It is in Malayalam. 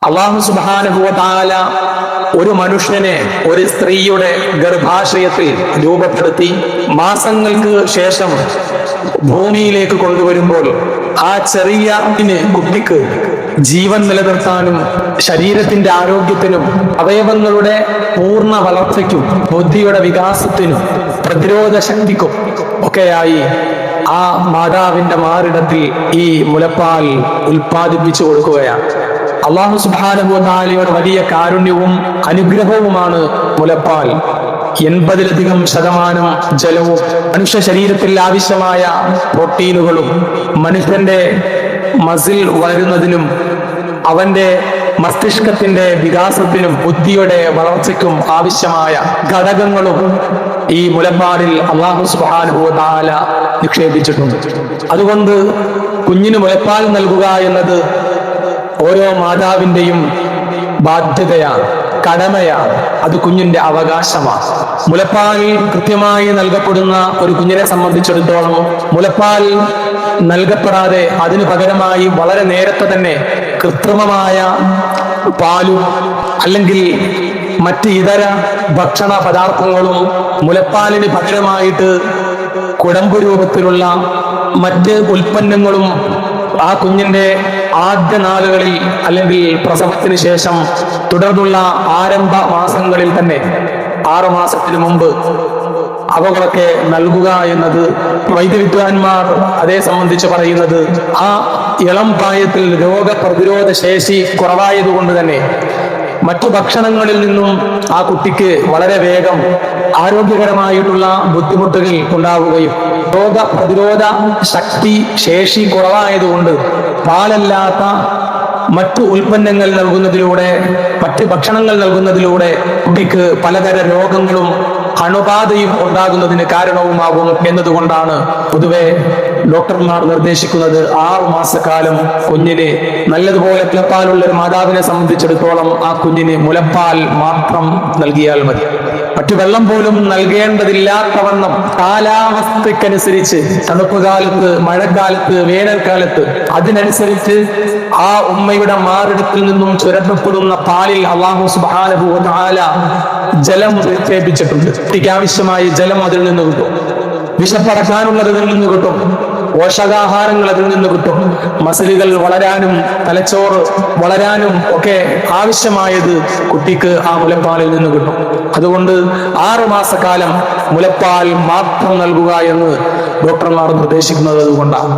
അല്ലാഹു സുബ്ഹാനഹു വ തആല ഒരു മനുഷ്യനെ ഒരു സ്ത്രീയുടെ ഗർഭാശയത്തിൽ രൂപപ്പെടുത്തി മാസങ്ങൾക്ക് ശേഷം ഭൂമിയിലേക്ക് കൊണ്ടുവരുമ്പോൾ ആ ചെറിയ കുട്ടിക്ക് ജീവൻ നിലനിർത്താനും ശരീരത്തിന്റെ ആരോഗ്യത്തിനും അവയവങ്ങളുടെ പൂർണ്ണ വളർച്ചയ്ക്കും ബുദ്ധിയുടെ വികാസത്തിനും പ്രതിരോധ ശക്തിക്കും ഒക്കെയായി ആ മാതാവിന്റെ മാറിടത്തിൽ ഈ മുലപ്പാൽ ഉൽപ്പാദിപ്പിച്ചു കൊടുക്കുകയാണ്. അല്ലാഹു സുബ്ഹാനഹു വ തആലയുടെ വലിയ കാരുണ്യവും അനുഗ്രഹവുമാണ് മുലപ്പാൽ. 80% ജലവും മനുഷ്യ ശരീരത്തിൽ ആവശ്യമായ പ്രോട്ടീനുകളും മനുഷ്യന്റെ മസിൽ വളരുന്നതിനും അവന്റെ മസ്തിഷ്കത്തിന്റെ വികാസത്തിനും ബുദ്ധിയുടെ വളർച്ചയ്ക്കും ആവശ്യമായ ഘടകങ്ങളും ഈ മുലപ്പാലിൽ അല്ലാഹു സുബ്ഹാനഹു വ തആല നിക്ഷേപിച്ചിട്ടുണ്ട്. അതുകൊണ്ട് കുഞ്ഞിന് മുലപ്പാൽ നൽകുക എന്നത് ഓരോ മാതാവിന്റെയും ബാധ്യതയാണ്, കടമയാണ്. അത് കുഞ്ഞിന്റെ അവകാശമാണ്. മുലപ്പാൽ കൃത്യമായി നൽകപ്പെടുന്ന ഒരു കുഞ്ഞിനെ സംബന്ധിച്ചിടത്തോളം മുലപ്പാൽ നൽകപ്പെടാതെ അതിനു പകരമായി വളരെ നേരത്തെ തന്നെ കൃത്രിമമായ പാലും അല്ലെങ്കിൽ മറ്റ് ഇതര ഭക്ഷണ പദാർത്ഥങ്ങളും മുലപ്പാലിന് പകരമായിട്ട് കുടമ്പ് രൂപത്തിലുള്ള മറ്റ് ഉൽപ്പന്നങ്ങളും ആ കുഞ്ഞിന്റെ ആദ്യ നാളുകളിൽ അല്ലെങ്കിൽ പ്രസവത്തിന് ശേഷം തുടർന്നുള്ള ആരംഭ മാസങ്ങളിൽ തന്നെ 6 മാസത്തിന് മുമ്പ് അവകളൊക്കെ നൽകുക എന്നത് വൈദ്യവിദ്വാൻമാർ അതേ സംബന്ധിച്ച് പറയുന്നത് ആ ഇളം പ്രായത്തിൽ രോഗപ്രതിരോധ ശേഷി കുറവായതുകൊണ്ട് തന്നെ മറ്റു ഭക്ഷണങ്ങളിൽ നിന്നും ആ കുട്ടിക്ക് വളരെ വേഗം ആരോഗ്യകരമായിട്ടുള്ള ബുദ്ധിമുട്ടുകൾ ഉണ്ടാവുകയും രോഗപ്രതിരോധ ശേഷി കുറവായതുകൊണ്ട് പാലല്ലാത്ത മറ്റു ഉൽപ്പന്നങ്ങൾ നൽകുന്നതിലൂടെ മറ്റ് ഭക്ഷണങ്ങൾ നൽകുന്നതിലൂടെ കുട്ടിക്ക് പലതര രോഗങ്ങളും അണുബാധയും ഉണ്ടാകുന്നതിന് കാരണവുമാകും എന്നതുകൊണ്ടാണ് പൊതുവെ ഡോക്ടർമാർ നിർദ്ദേശിക്കുന്നത് 6 മാസക്കാലം കുഞ്ഞിന് നല്ലതുപോലെ മുലപ്പാലുള്ള ഒരു മാതാവിനെ സംബന്ധിച്ചിടത്തോളം ആ കുഞ്ഞിന് മുലപ്പാൽ മാത്രം നൽകിയാൽ മതി. മറ്റു വെള്ളം പോലും നൽകേണ്ടതില്ലാത്തവണ്ണം കാലാവസ്ഥക്കനുസരിച്ച് തണുപ്പ് കാലത്ത്, മഴക്കാലത്ത്, വേനൽക്കാലത്ത് അതിനനുസരിച്ച് ആ ഉമ്മയുടെ മാറിടത്തിൽ നിന്നും ചുരത്തപ്പെടുന്ന പാലിൽ അല്ലാഹു സുബ്ഹാനഹു വ തആല ജലം നിക്ഷേപിച്ചിട്ടുണ്ട്. കുട്ടിക്ക് ആവശ്യമായ ജലം അതിൽ നിന്ന് കിട്ടും, വിശപ്പടക്കാനുള്ളത് അതിൽ നിന്ന് കിട്ടും, പോഷകാഹാരങ്ങൾ അതിൽ നിന്ന് കിട്ടും, മസിലുകൾ വളരാനും തലച്ചോറ് വളരാനും ഒക്കെ ആവശ്യമായത് കുട്ടിക്ക് ആ മുലപ്പാലിൽ നിന്ന് കിട്ടും. അതുകൊണ്ട് 6 മാസക്കാലം മുലപ്പാൽ മാത്രം നൽകുക എന്ന് ഡോക്ടർമാർ നിർദ്ദേശിക്കുന്നത് അതുകൊണ്ടാണ്.